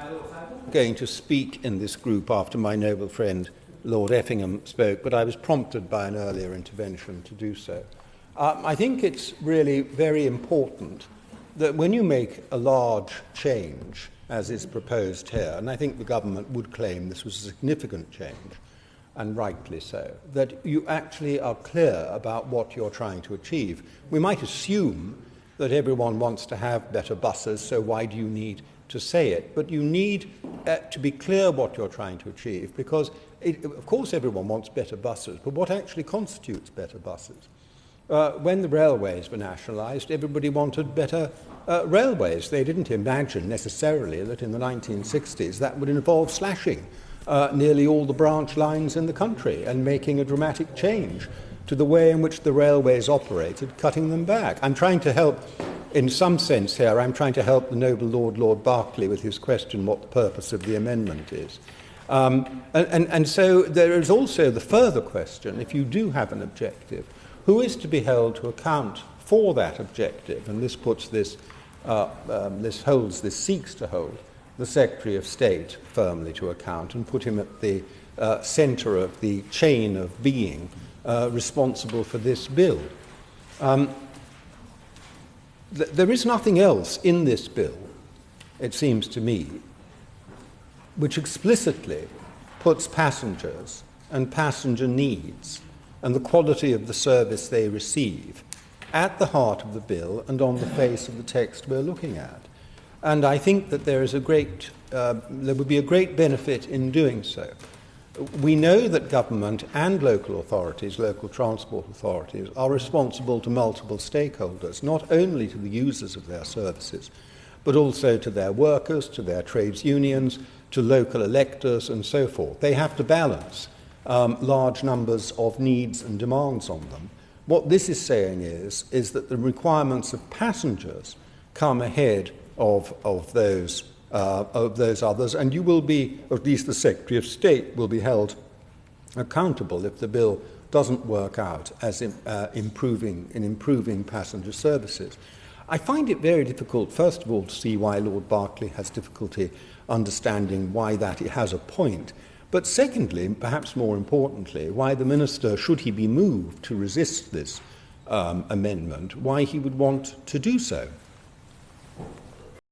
I'm going to speak in this group after my noble friend Lord Effingham spoke, but I was prompted by an earlier intervention to do so. I think it's really very important that when you make a large change, as is proposed here, and I think the government would claim this was a significant change, and rightly so, that you actually are clear about what you're trying to achieve. We might assume that everyone wants to have better buses, so why do you need to say it? But you need to be clear what you're trying to achieve, because, of course, everyone wants better buses, but what actually constitutes better buses? When the railways were nationalised, everybody wanted better railways. They didn't imagine necessarily that in the 1960s that would involve slashing nearly all the branch lines in the country and making a dramatic change to the way in which the railways operated, cutting them back. I'm trying to help, in some sense here, I'm trying to help the noble Lord Berkeley with his question what the purpose of the amendment is. And so there is also the further question, if you do have an objective, who is to be held to account for that objective? And this puts this seeks to hold the Secretary of State firmly to account and put him at the centre of the chain of being responsible for this bill. There is nothing else in this bill, it seems to me, which explicitly puts passengers and passenger needs and the quality of the service they receive at the heart of the bill and on the face of the text we're looking at. And I think that there would be a great benefit in doing so. We know that government and local authorities, local transport authorities, are responsible to multiple stakeholders, not only to the users of their services, but also to their workers, to their trades unions, to local electors, and so forth. They have to balance large numbers of needs and demands on them. What this is saying is that the requirements of passengers come ahead of those others, and you will be, or at least the Secretary of State will be held accountable if the bill doesn't work out as improving passenger services. I find it very difficult, first of all, to see why Lord Berkeley has difficulty understanding why that it has a point, but secondly, perhaps more importantly, why the Minister, should he be moved to resist this amendment, why he would want to do so.